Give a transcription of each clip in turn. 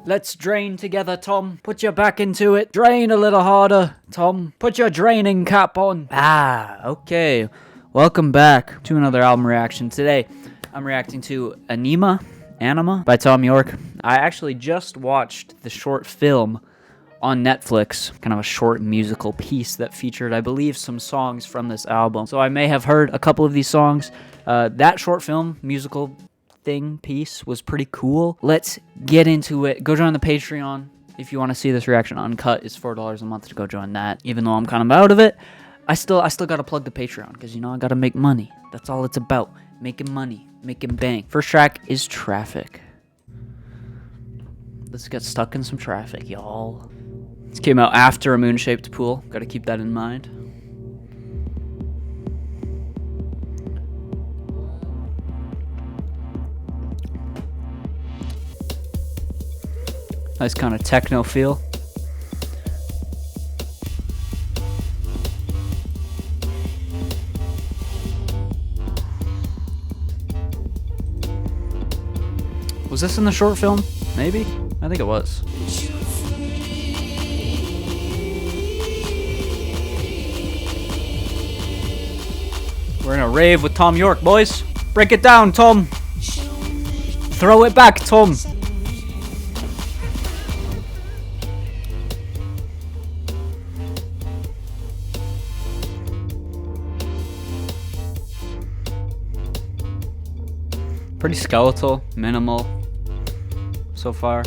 Let's drain together, Thom. Put your back into it. Drain a little harder, Thom. Put your draining cap on. Okay. Welcome back to another album reaction. Today, I'm reacting to ANIMA by Thom Yorke. I actually just watched the short film on Netflix, kind of a short musical piece that featured, I believe, some songs from this album. So I may have heard a couple of these songs. That short film musical piece was pretty cool. Let's get into it. Go join the Patreon if you want to see this reaction uncut. It's $4 a month to go join that. Even though I'm kind of out of it, I still gotta plug the Patreon because I gotta make money. That's all it's about. Making money, making bank. First track is Traffic. Let's get stuck in some traffic, y'all. This came out after A Moon-Shaped Pool. Gotta keep that in mind. Nice kind of techno feel. Was this in the short film? Maybe? I think it was. We're in a rave with Thom Yorke, boys. Break it down, Thom. Throw it back, Thom. Pretty skeletal, minimal so far.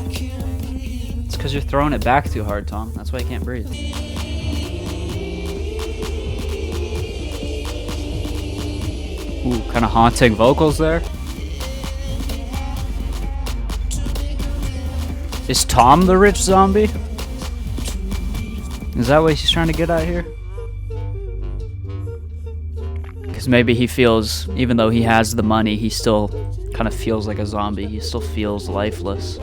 It's because you're throwing it back too hard, Thom. That's why you can't breathe. Ooh, kind of haunting vocals there. Is Thom the rich zombie? Is that what he's trying to get at here? Because maybe he feels, even though he has the money, he still kind of feels like a zombie. He still feels lifeless.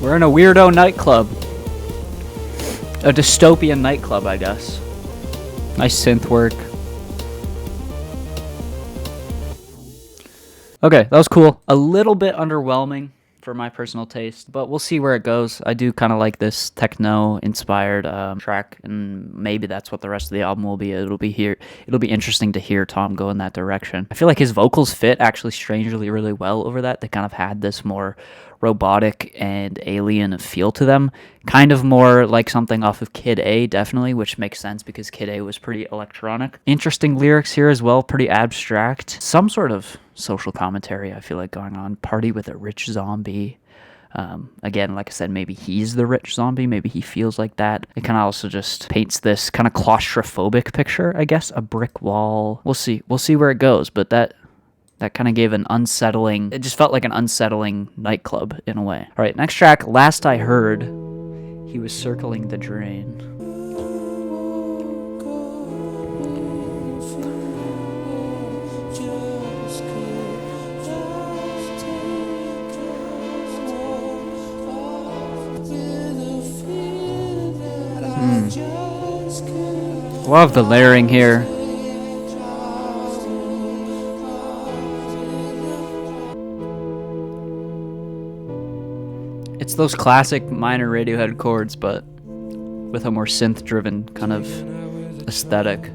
We're in a weirdo nightclub. A dystopian nightclub, I guess. Nice synth work. Okay, that was cool. A little bit underwhelming for my personal taste, but we'll see where it goes. I do kind of like this techno-inspired track, and maybe that's what the rest of the album will be. It'll be interesting to hear Thom go in that direction. I feel like his vocals fit actually strangely really well over that. They kind of had this more robotic and alien feel to them, kind of more like something off of Kid A, definitely, which makes sense because Kid A was pretty electronic. Interesting lyrics here as well, pretty abstract. Some sort of social commentary I feel like going on. Party with a rich zombie. Again, like I said, maybe he's the rich zombie. Maybe he feels like that. It kind of also just paints this kind of claustrophobic picture, I guess. A brick wall. We'll see. We'll see where it goes, but that kind of gave an unsettling, it just felt like an unsettling nightclub in a way. All right, next track, Last I Heard, he was circling the drain. Love the layering here. It's those classic minor Radiohead chords, but with a more synth-driven kind of aesthetic.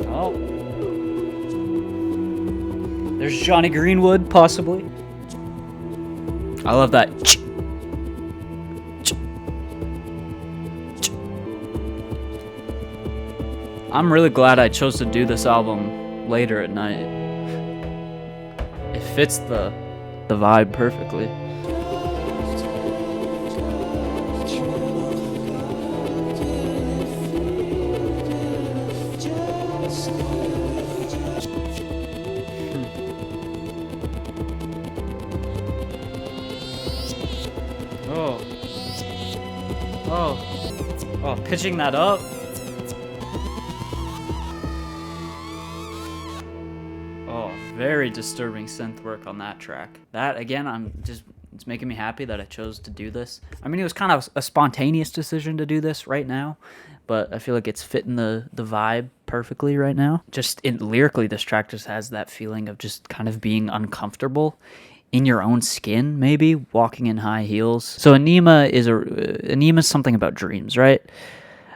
Oh. There's Johnny Greenwood, possibly. I love that. I'm really glad I chose to do this album later at night. fits the vibe perfectly. Oh. Oh. Oh, pitching that up. Oh, very disturbing synth work on that track. That, again, it's making me happy that I chose to do this. I mean, it was kind of a spontaneous decision to do this right now, but I feel like it's fitting the vibe perfectly right now. Just lyrically, this track just has that feeling of just kind of being uncomfortable in your own skin, maybe walking in high heels. So ANIMA is something about dreams, right?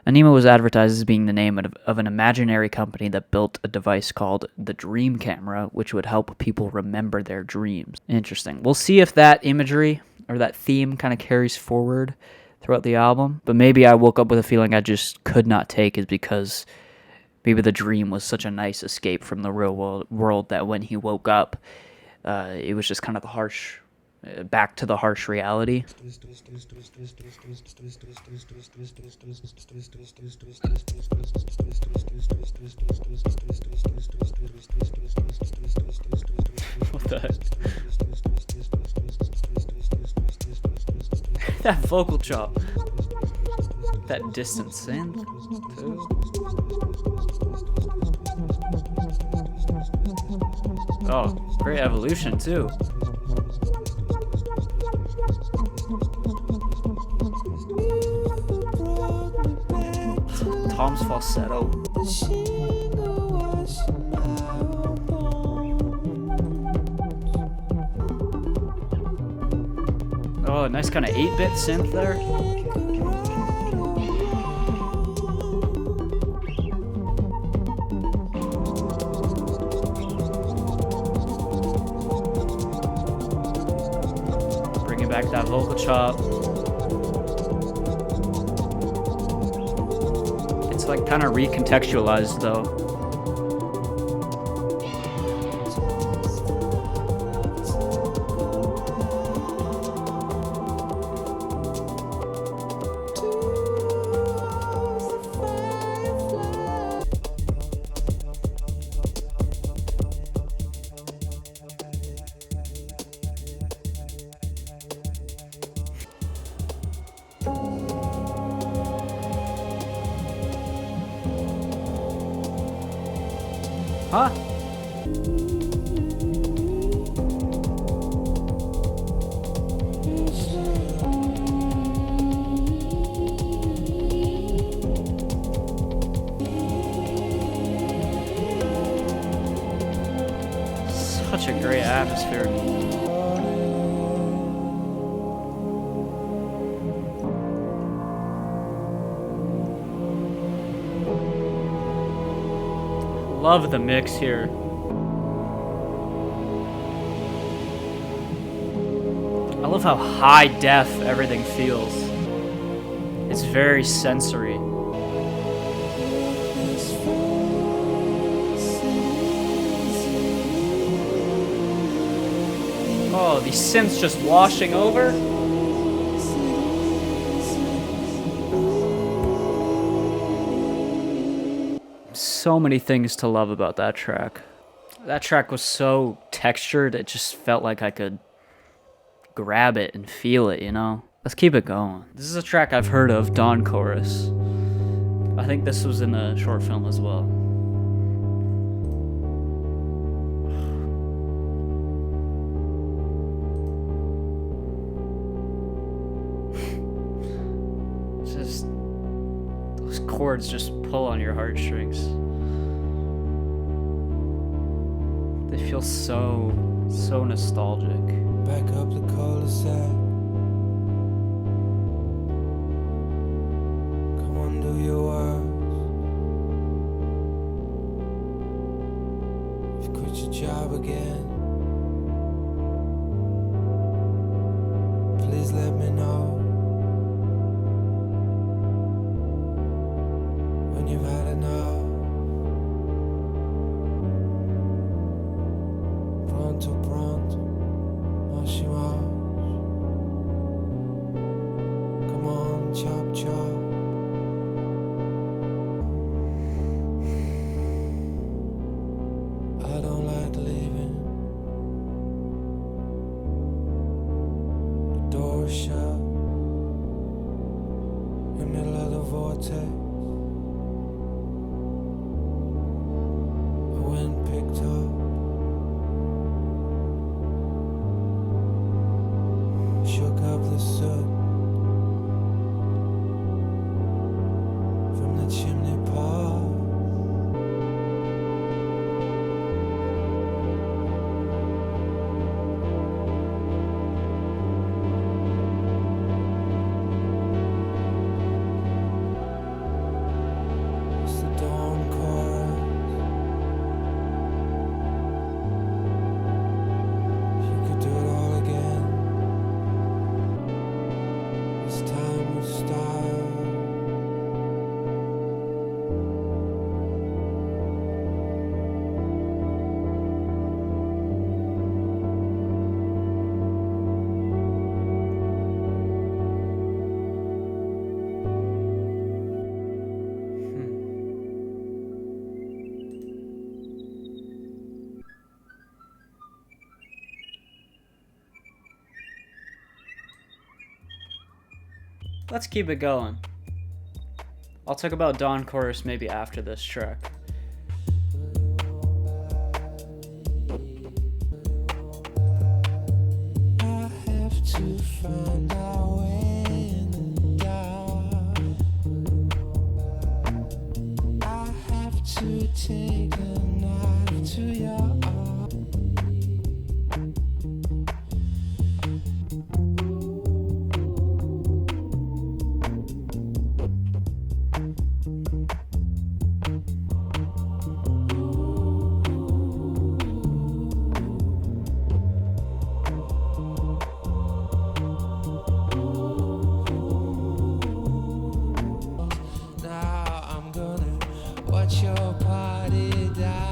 ANIMA was advertised as being the name of an imaginary company that built a device called the Dream Camera, which would help people remember their dreams. Interesting. We'll see if that imagery or that theme kind of carries forward throughout the album. But maybe I woke up with a feeling I just could not take is because maybe the dream was such a nice escape from the real world that when he woke up, it was just kind of the harsh, back to the harsh reality. What the heck? That vocal chop. That distant synth, too. Oh, great evolution, too. Thom's falsetto. Oh, nice kind of 8-bit synth there. Bringing back that vocal chop. It's like kind of recontextualized though. Huh? Such a great atmosphere. Love the mix here. I love how high def everything feels. It's very sensory. Oh, these synths just washing over. So many things to love about that track. That track was so textured, it just felt like I could grab it and feel it, you know? Let's keep it going. This is a track I've heard of, Dawn Chorus. I think this was in a short film as well. Just those chords just pull on your heartstrings. They feel so nostalgic. Back up the cul-de-sac. Come on, do your worst. You've quit your job again. Please let me know when you've had enough. Pronto, pronto. much. Come on, chop chop. I don't like leaving. The door shut. In the middle of the vortex. The wind picked up. Shook up the soot from the chimney pot. It's the dawn chorus. You could do it all again. This time with style. Let's keep it going. I'll talk about Dawn Chorus maybe after this track. I have to find our way in the dark. I have to take a knife to your heart. Now I'm gonna watch your party die.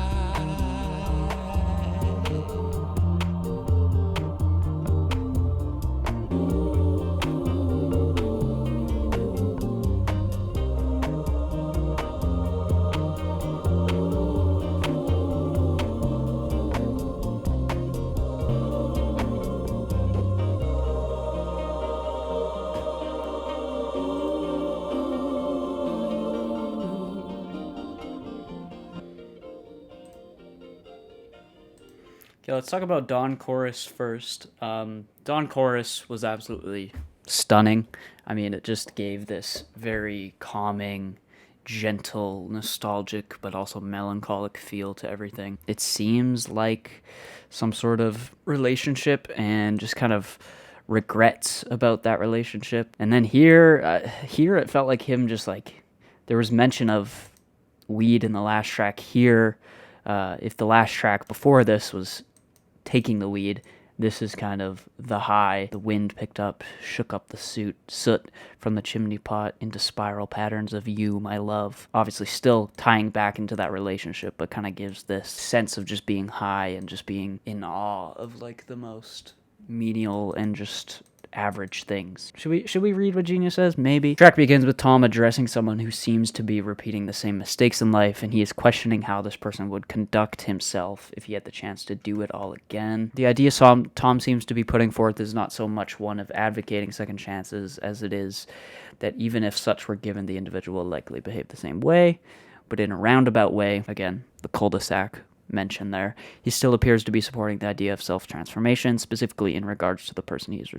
Okay, let's talk about Dawn Chorus first. Dawn Chorus was absolutely stunning. I mean, it just gave this very calming, gentle, nostalgic, but also melancholic feel to everything. It seems like some sort of relationship and just kind of regrets about that relationship. And then here it felt like him just like there was mention of weed in the last track. Here, if the last track before this was taking the weed, this is kind of the high. The wind picked up, shook up the soot from the chimney pot into spiral patterns of you, my love. Obviously still tying back into that relationship, but kind of gives this sense of just being high and just being in awe of like the most menial and just average things. Should we read what Genius says? Maybe. Track begins with Thom addressing someone who seems to be repeating the same mistakes in life, and he is questioning how this person would conduct himself if he had the chance to do it all again. The idea Thom seems to be putting forth is not so much one of advocating second chances as it is that even if such were given, the individual will likely behave the same way, but in a roundabout way. Again, the cul-de-sac mention there. He still appears to be supporting the idea of self-transformation, specifically in regards to the person he is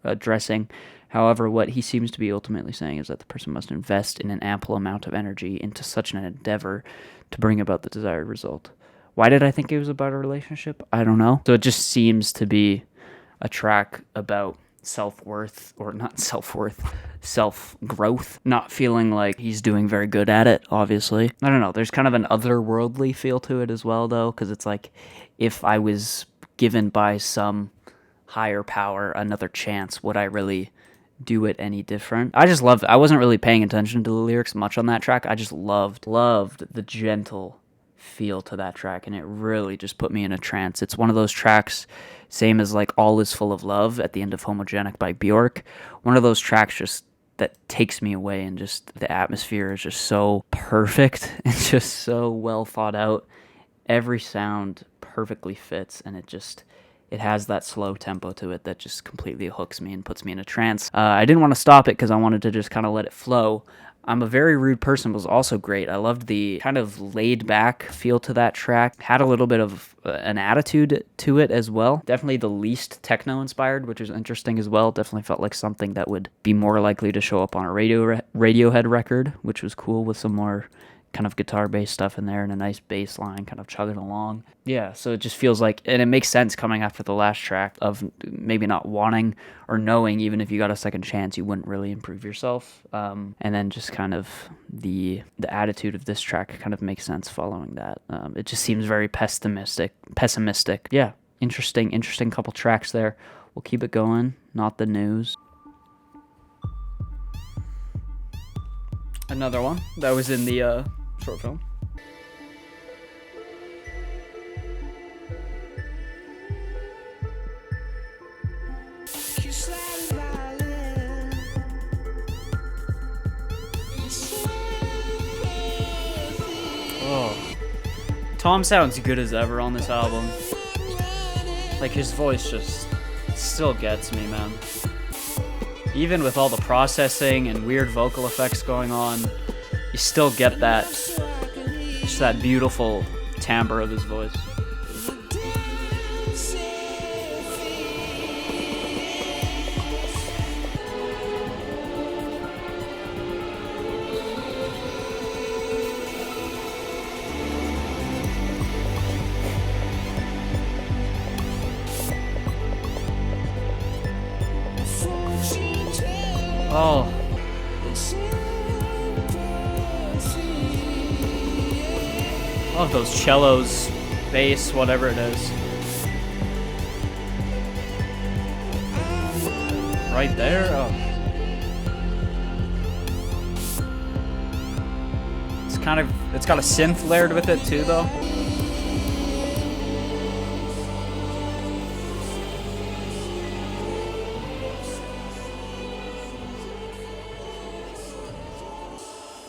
addressing. However, what he seems to be ultimately saying is that the person must invest in an ample amount of energy into such an endeavor to bring about the desired result. Why did I think it was about a relationship? I don't know. So it just seems to be a track about self-worth, or not self-worth, self-growth, not feeling like he's doing very good at it, obviously. I don't know, there's kind of an otherworldly feel to it as well, though, because it's like, if I was given by some higher power another chance, would I really do it any different? I just loved it. I wasn't really paying attention to the lyrics much on that track. I just loved the gentle feel to that track, and it really just put me in a trance. It's one of those tracks Same as like All Is Full of Love at the end of Homogenic by Bjork. One of those tracks just that takes me away, and just the atmosphere is just so perfect and just so well thought out. Every sound perfectly fits, and it has that slow tempo to it that just completely hooks me and puts me in a trance. I didn't want to stop it because I wanted to just kind of let it flow. I'm a Very Rude Person was also great. I loved the kind of laid back feel to that track. Had a little bit of an attitude to it as well. Definitely the least techno inspired, which is interesting as well. Definitely felt like something that would be more likely to show up on a Radiohead record, which was cool, with some more kind of guitar based stuff in there and a nice bass line kind of chugging along. Yeah, so it just feels like, and it makes sense coming after the last track of maybe not wanting or knowing, even if you got a second chance, you wouldn't really improve yourself. And then just kind of the attitude of this track kind of makes sense following that. It just seems very pessimistic. Yeah, interesting couple tracks there. We'll keep it going. Not the News. Another one that was in the short film. Oh, Thom sounds good as ever on this album. Like, his voice just still gets me, man. Even with all the processing and weird vocal effects going on, you still get that, just that beautiful timbre of his voice. Oh. Love those cellos, bass, whatever it is. Right there? Oh. It's got a synth layered with it too, though.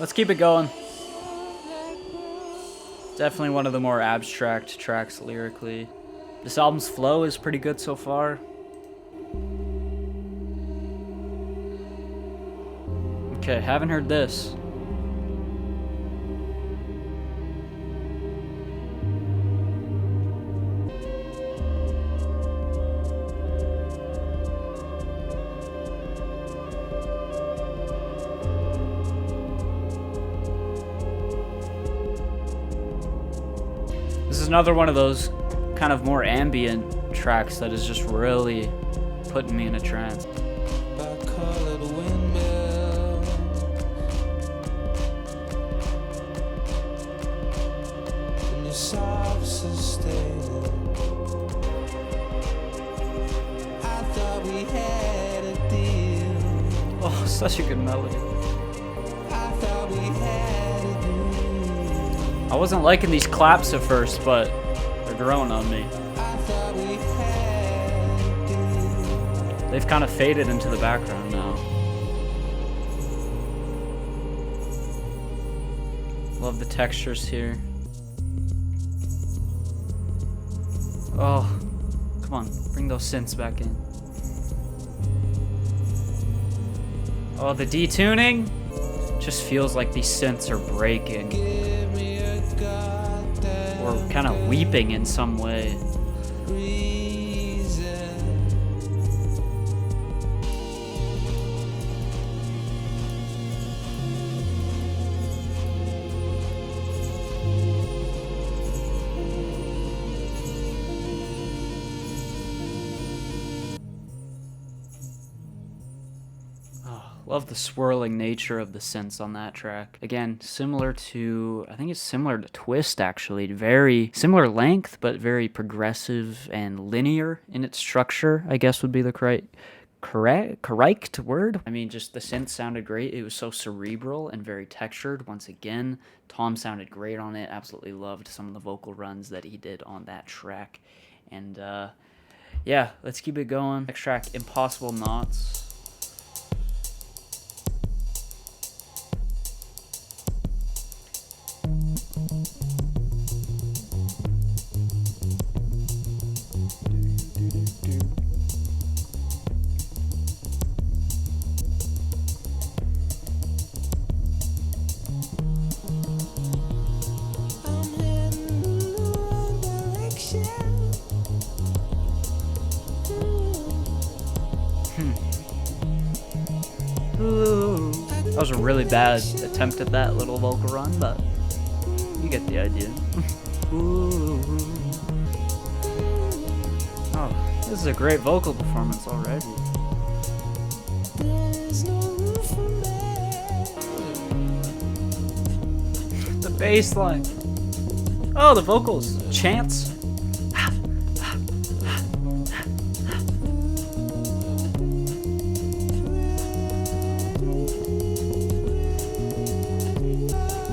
Let's keep it going. Definitely one of the more abstract tracks lyrically. This album's flow is pretty good so far. Okay, haven't heard this. This is another one of those kind of more ambient tracks that is just really putting me in a trance. Oh, such a good melody. I wasn't liking these claps at first, but they're growing on me. They've kind of faded into the background now. Love the textures here. Oh, come on, bring those synths back in. Oh, the detuning just feels like these synths are breaking. Or kind of weeping in some way. Love the swirling nature of the synths on that track. Again, similar to, I think it's similar to Twist, actually. Very similar length, but very progressive and linear in its structure, I guess would be the correct word. I mean, just the synth sounded great. It was so cerebral and very textured. Once again, Thom sounded great on it. Absolutely loved some of the vocal runs that he did on that track. And, yeah, let's keep it going. Next track, Impossible Knots. That was a really bad attempt at that little vocal run, but you get the idea. Oh, this is a great vocal performance already. The bass line. Oh, the vocals. Chants.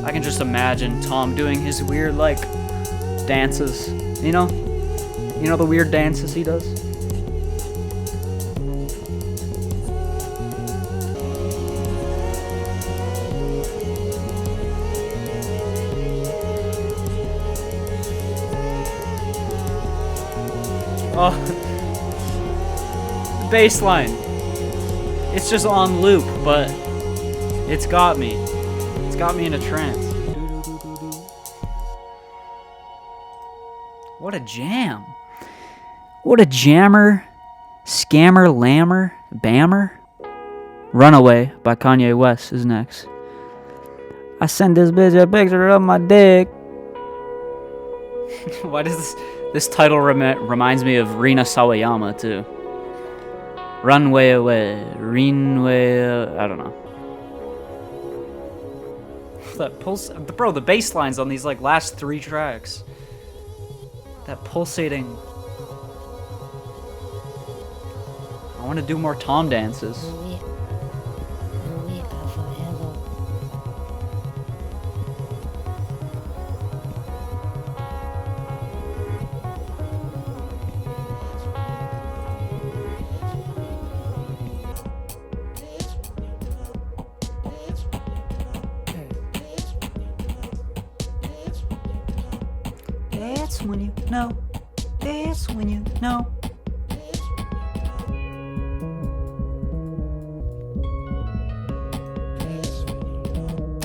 I can just imagine Thom doing his weird, like, dances. You know the weird dances he does? Oh, the bass line. It's just on loop, but it's got me. It's got me in a trance. What a jam. What a jammer, scammer, lammer, bammer. Runaway by Kanye West is next. I sent this bitch a picture of my dick. Why does this title reminds me of Rina Sawayama too? Runwayaway, I don't know. That pulse, bro, the bass lines on these like last 3 tracks. That pulsating. I want to do more Thom dances. That's when you know. That's when you know.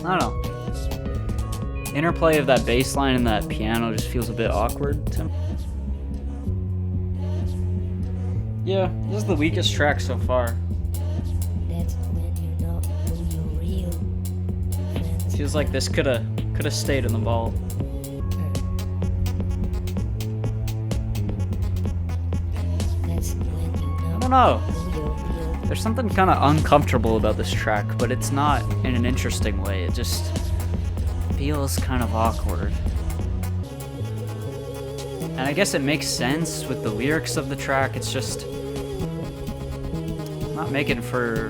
I don't know. Interplay of that bass line and that piano just feels a bit awkward to me. Yeah, this is the weakest track so far. Feels like this could have stayed in the vault. I don't know. There's something kind of uncomfortable about this track, but it's not in an interesting way. It just feels kind of awkward. And I guess it makes sense with the lyrics of the track. It's just not making for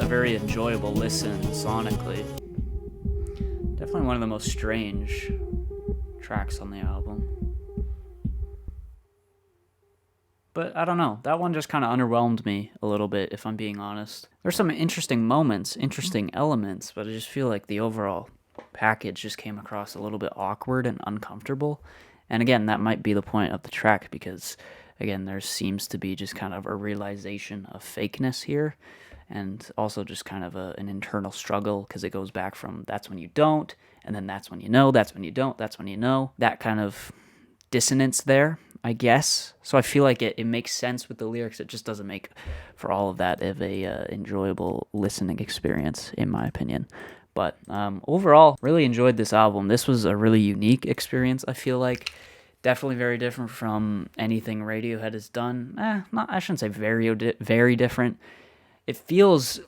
a very enjoyable listen sonically. Definitely one of the most strange tracks on the album. But I don't know, that one just kind of underwhelmed me a little bit, if I'm being honest. There's some interesting moments, interesting elements, but I just feel like the overall package just came across a little bit awkward and uncomfortable. And again, that might be the point of the track because, again, there seems to be just kind of a realization of fakeness here. And also just kind of an internal struggle because it goes back from that's when you don't, and then that's when you know, that's when you don't, that's when you know. That kind of dissonance there, I guess. So I feel like it makes sense with the lyrics. It just doesn't make for all of that of a enjoyable listening experience, in my opinion. But overall, really enjoyed this album. This was a really unique experience, I feel like. Definitely very different from anything Radiohead has done. I shouldn't say very different. It feels,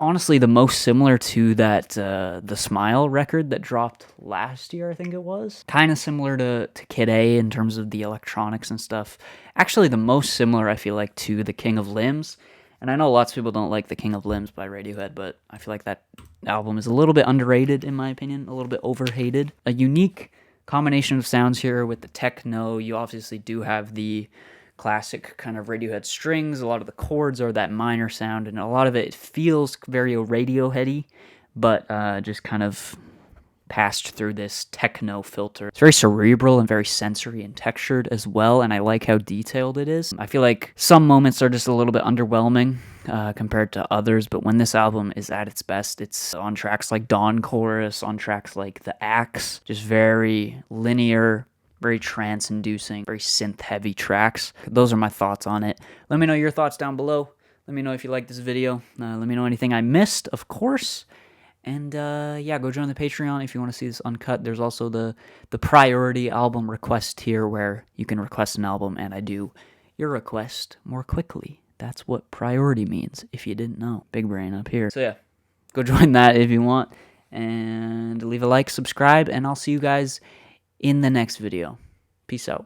honestly, the most similar to that The Smile record that dropped last year, I think it was. Kind of similar to Kid A in terms of the electronics and stuff. Actually, the most similar, I feel like, to The King of Limbs. And I know lots of people don't like The King of Limbs by Radiohead, but I feel like that album is a little bit underrated, in my opinion, a little bit overhated. A unique combination of sounds here with the techno. You obviously do have the classic kind of Radiohead strings. A lot of the chords are that minor sound, and a lot of it feels very Radioheady, but just kind of passed through this techno filter. It's very cerebral and very sensory and textured as well, and I like how detailed it is. I feel like some moments are just a little bit underwhelming compared to others, but when this album is at its best, it's on tracks like Dawn Chorus, on tracks like The Axe, just very linear, very trance-inducing, very synth-heavy tracks. Those are my thoughts on it. Let me know your thoughts down below. Let me know if you like this video. Let me know anything I missed, of course. And yeah, go join the Patreon if you want to see this uncut. There's also the priority album request tier where you can request an album and I do your request more quickly. That's what priority means, if you didn't know. Big brain up here. So yeah, go join that if you want. And leave a like, subscribe, and I'll see you guys in the next video. Peace out.